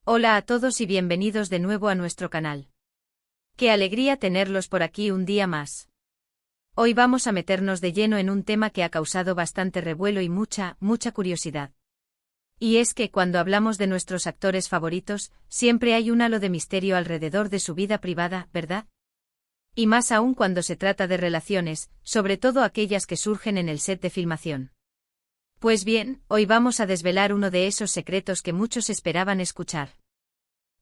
Hola a todos y bienvenidos de nuevo a nuestro canal. Qué alegría tenerlos por aquí un día más. Hoy vamos a meternos de lleno en un tema que ha causado bastante revuelo y mucha curiosidad. Y es que cuando hablamos de nuestros actores favoritos, siempre hay un halo de misterio alrededor de su vida privada, ¿verdad? Y más aún cuando se trata de relaciones, sobre todo aquellas que surgen en el set de filmación. Pues bien, hoy vamos a desvelar uno de esos secretos que muchos esperaban escuchar.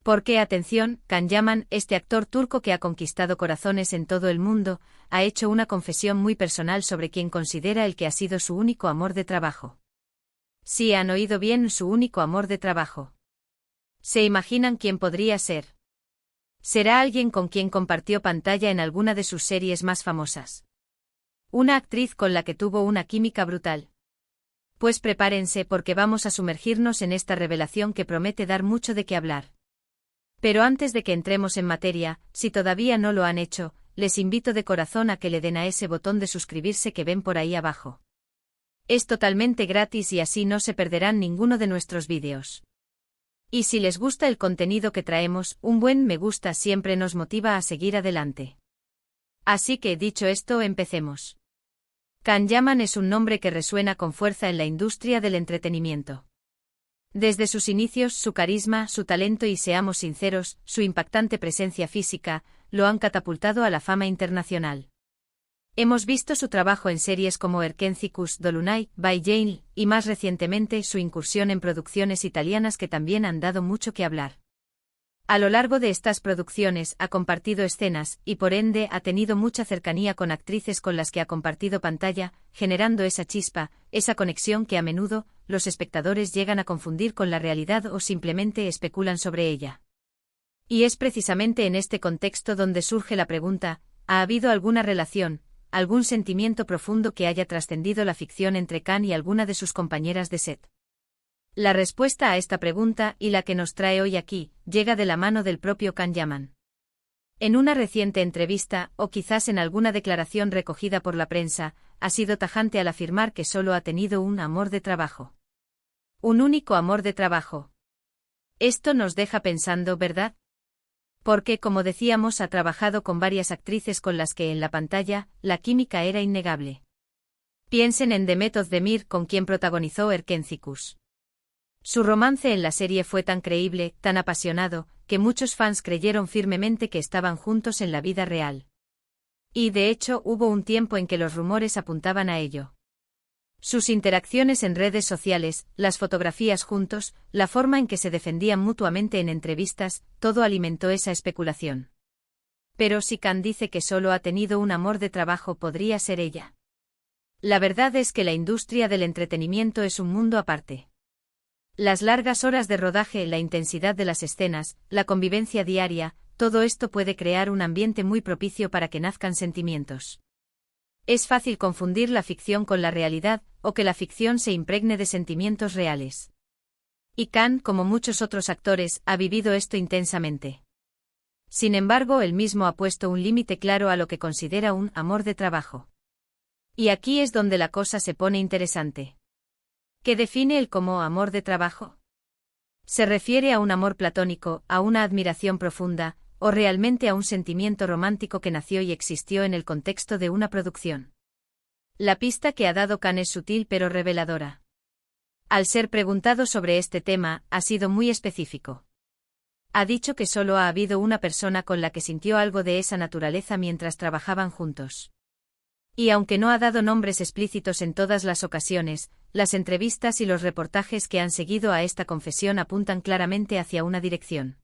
Porque, atención, Can Yaman, este actor turco que ha conquistado corazones en todo el mundo, ha hecho una confesión muy personal sobre quien considera el que ha sido su único amor de trabajo. Sí, han oído bien, su único amor de trabajo. ¿Se imaginan quién podría ser? ¿Será alguien con quien compartió pantalla en alguna de sus series más famosas? ¿Una actriz con la que tuvo una química brutal? Pues prepárense porque vamos a sumergirnos en esta revelación que promete dar mucho de qué hablar. Pero antes de que entremos en materia, si todavía no lo han hecho, les invito de corazón a que le den a ese botón de suscribirse que ven por ahí abajo. Es totalmente gratis y así no se perderán ninguno de nuestros vídeos. Y si les gusta el contenido que traemos, un buen me gusta siempre nos motiva a seguir adelante. Así que, dicho esto, empecemos. Can Yaman es un nombre que resuena con fuerza en la industria del entretenimiento. Desde sus inicios, su carisma, su talento y, seamos sinceros, su impactante presencia física, lo han catapultado a la fama internacional. Hemos visto su trabajo en series como Erkenzicus, Dolunay, By Jane, y más recientemente su incursión en producciones italianas que también han dado mucho que hablar. A lo largo de estas producciones ha compartido escenas y por ende ha tenido mucha cercanía con actrices con las que ha compartido pantalla, generando esa chispa, esa conexión que a menudo los espectadores llegan a confundir con la realidad o simplemente especulan sobre ella. Y es precisamente en este contexto donde surge la pregunta: ¿ha habido alguna relación, algún sentimiento profundo que haya trascendido la ficción entre Can y alguna de sus compañeras de set? La respuesta a esta pregunta, y la que nos trae hoy aquí, llega de la mano del propio Can Yaman. En una reciente entrevista, o quizás en alguna declaración recogida por la prensa, ha sido tajante al afirmar que solo ha tenido un amor de trabajo. Un único amor de trabajo. Esto nos deja pensando, ¿verdad? Porque, como decíamos, ha trabajado con varias actrices con las que en la pantalla, la química era innegable. Piensen en Demet Özdemir, con quien protagonizó Erkenzicus. Su romance en la serie fue tan creíble, tan apasionado, que muchos fans creyeron firmemente que estaban juntos en la vida real. Y de hecho hubo un tiempo en que los rumores apuntaban a ello. Sus interacciones en redes sociales, las fotografías juntos, la forma en que se defendían mutuamente en entrevistas, todo alimentó esa especulación. Pero si Can dice que solo ha tenido un amor de trabajo, ¿podría ser ella? La verdad es que la industria del entretenimiento es un mundo aparte. Las largas horas de rodaje, la intensidad de las escenas, la convivencia diaria, todo esto puede crear un ambiente muy propicio para que nazcan sentimientos. Es fácil confundir la ficción con la realidad, o que la ficción se impregne de sentimientos reales. Y Can, como muchos otros actores, ha vivido esto intensamente. Sin embargo, él mismo ha puesto un límite claro a lo que considera un amor de trabajo. Y aquí es donde la cosa se pone interesante. ¿Qué define él como amor de trabajo? ¿Se refiere a un amor platónico, a una admiración profunda, o realmente a un sentimiento romántico que nació y existió en el contexto de una producción? La pista que ha dado Can es sutil pero reveladora. Al ser preguntado sobre este tema, ha sido muy específico. Ha dicho que solo ha habido una persona con la que sintió algo de esa naturaleza mientras trabajaban juntos. Y aunque no ha dado nombres explícitos en todas las ocasiones, las entrevistas y los reportajes que han seguido a esta confesión apuntan claramente hacia una dirección.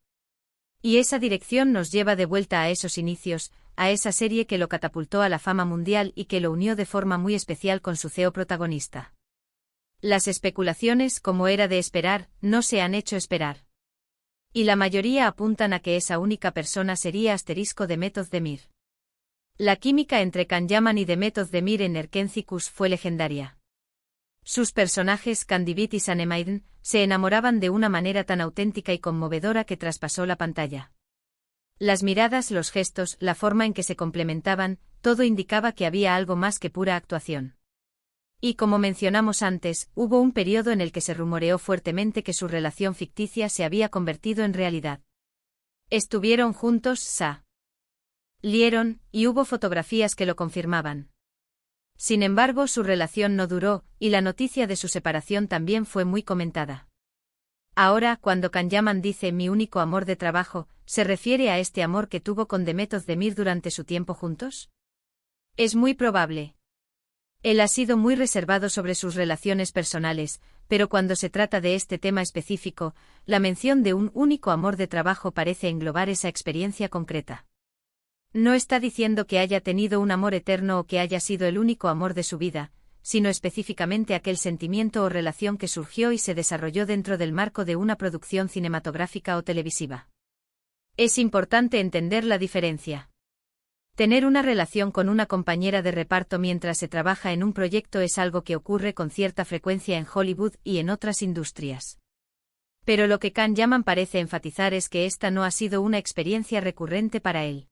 Y esa dirección nos lleva de vuelta a esos inicios, a esa serie que lo catapultó a la fama mundial y que lo unió de forma muy especial con su CEO protagonista. Las especulaciones, como era de esperar, no se han hecho esperar. Y la mayoría apuntan a que esa única persona sería Demet Özdemir. La química entre Can Yaman y Demet Özdemir en Erkenzicus fue legendaria. Sus personajes, Candibit y Sanemaiden, se enamoraban de una manera tan auténtica y conmovedora que traspasó la pantalla. Las miradas, los gestos, la forma en que se complementaban, todo indicaba que había algo más que pura actuación. Y como mencionamos antes, hubo un periodo en el que se rumoreó fuertemente que su relación ficticia se había convertido en realidad. Estuvieron juntos, salieron, y hubo fotografías que lo confirmaban. Sin embargo, su relación no duró, y la noticia de su separación también fue muy comentada. Ahora, cuando Can Yaman dice mi único amor de trabajo, ¿se refiere a este amor que tuvo con Demet Özdemir durante su tiempo juntos? Es muy probable. Él ha sido muy reservado sobre sus relaciones personales, pero cuando se trata de este tema específico, la mención de un único amor de trabajo parece englobar esa experiencia concreta. No está diciendo que haya tenido un amor eterno o que haya sido el único amor de su vida, sino específicamente aquel sentimiento o relación que surgió y se desarrolló dentro del marco de una producción cinematográfica o televisiva. Es importante entender la diferencia. Tener una relación con una compañera de reparto mientras se trabaja en un proyecto es algo que ocurre con cierta frecuencia en Hollywood y en otras industrias. Pero lo que Can Yaman parece enfatizar es que esta no ha sido una experiencia recurrente para él.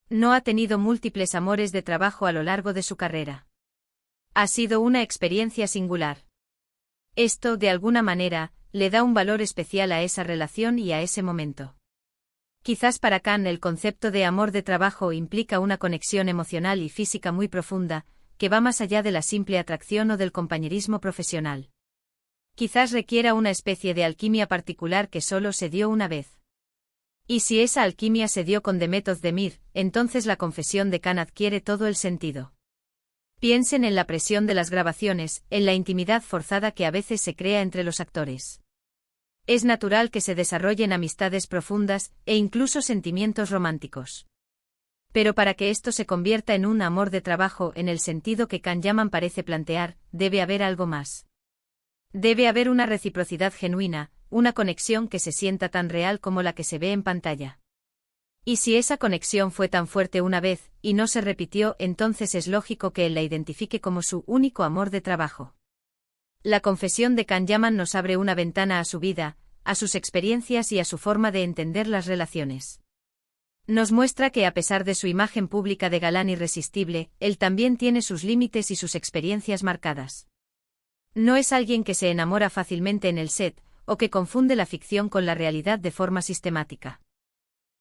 No ha tenido múltiples amores de trabajo a lo largo de su carrera. Ha sido una experiencia singular. Esto, de alguna manera, le da un valor especial a esa relación y a ese momento. Quizás para Can el concepto de amor de trabajo implica una conexión emocional y física muy profunda, que va más allá de la simple atracción o del compañerismo profesional. Quizás requiera una especie de alquimia particular que solo se dio una vez. Y si esa alquimia se dio con Demet Özdemir, entonces la confesión de Can adquiere todo el sentido. Piensen en la presión de las grabaciones, en la intimidad forzada que a veces se crea entre los actores. Es natural que se desarrollen amistades profundas, e incluso sentimientos románticos. Pero para que esto se convierta en un amor de trabajo en el sentido que Can Yaman parece plantear, debe haber algo más. Debe haber una reciprocidad genuina, una conexión que se sienta tan real como la que se ve en pantalla. Y si esa conexión fue tan fuerte una vez, y no se repitió, entonces es lógico que él la identifique como su único amor de trabajo. La confesión de Can Yaman nos abre una ventana a su vida, a sus experiencias y a su forma de entender las relaciones. Nos muestra que a pesar de su imagen pública de galán irresistible, él también tiene sus límites y sus experiencias marcadas. No es alguien que se enamora fácilmente en el set, o que confunde la ficción con la realidad de forma sistemática.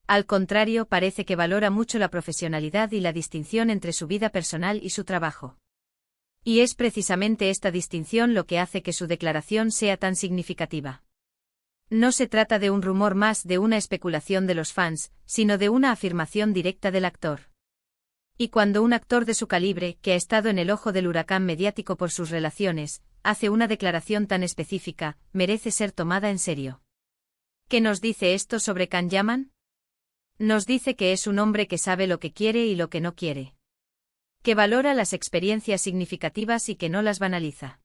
Al contrario, parece que valora mucho la profesionalidad y la distinción entre su vida personal y su trabajo. Y es precisamente esta distinción lo que hace que su declaración sea tan significativa. No se trata de un rumor más, de una especulación de los fans, sino de una afirmación directa del actor. Y cuando un actor de su calibre, que ha estado en el ojo del huracán mediático por sus relaciones, hace una declaración tan específica, merece ser tomada en serio. ¿Qué nos dice esto sobre Can Yaman? Nos dice que es un hombre que sabe lo que quiere y lo que no quiere. Que valora las experiencias significativas y que no las banaliza.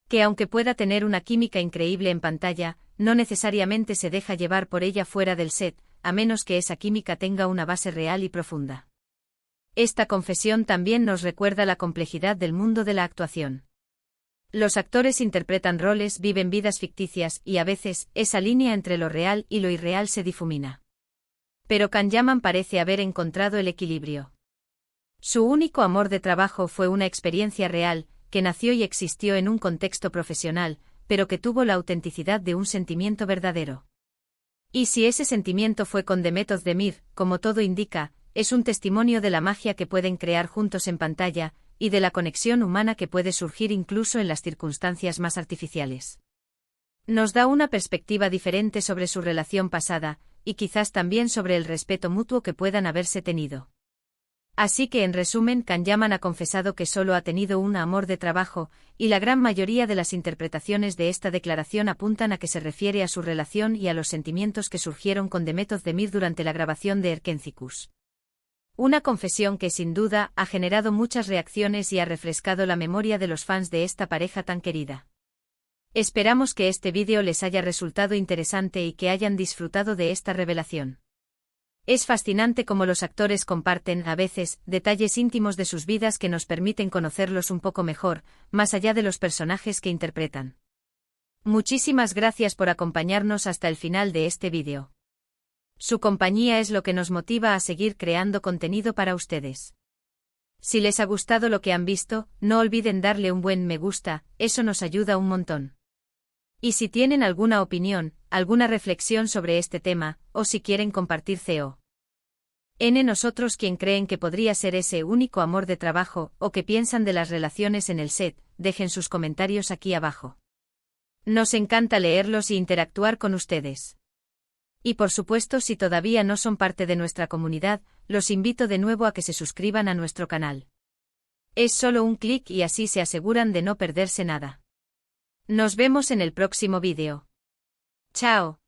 Que aunque pueda tener una química increíble en pantalla, no necesariamente se deja llevar por ella fuera del set, a menos que esa química tenga una base real y profunda. Esta confesión también nos recuerda la complejidad del mundo de la actuación. Los actores interpretan roles, viven vidas ficticias, y a veces, esa línea entre lo real y lo irreal se difumina. Pero Can Yaman parece haber encontrado el equilibrio. Su único amor de trabajo fue una experiencia real, que nació y existió en un contexto profesional, pero que tuvo la autenticidad de un sentimiento verdadero. Y si ese sentimiento fue con Demet Özdemir, como todo indica, es un testimonio de la magia que pueden crear juntos en pantalla, y de la conexión humana que puede surgir incluso en las circunstancias más artificiales. Nos da una perspectiva diferente sobre su relación pasada, y quizás también sobre el respeto mutuo que puedan haberse tenido. Así que en resumen, Can Yaman ha confesado que solo ha tenido un amor de trabajo, y la gran mayoría de las interpretaciones de esta declaración apuntan a que se refiere a su relación y a los sentimientos que surgieron con Demet Özdemir durante la grabación de Erkencikus. Una confesión que sin duda ha generado muchas reacciones y ha refrescado la memoria de los fans de esta pareja tan querida. Esperamos que este vídeo les haya resultado interesante y que hayan disfrutado de esta revelación. Es fascinante cómo los actores comparten, a veces, detalles íntimos de sus vidas que nos permiten conocerlos un poco mejor, más allá de los personajes que interpretan. Muchísimas gracias por acompañarnos hasta el final de este vídeo. Su compañía es lo que nos motiva a seguir creando contenido para ustedes. Si les ha gustado lo que han visto, no olviden darle un buen me gusta, eso nos ayuda un montón. Y si tienen alguna opinión, alguna reflexión sobre este tema, o si quieren compartir nosotros quien creen que podría ser ese único amor de trabajo, o que piensan de las relaciones en el set, dejen sus comentarios aquí abajo. Nos encanta leerlos y interactuar con ustedes. Y por supuesto, si todavía no son parte de nuestra comunidad, los invito de nuevo a que se suscriban a nuestro canal. Es solo un clic y así se aseguran de no perderse nada. Nos vemos en el próximo vídeo. Chao.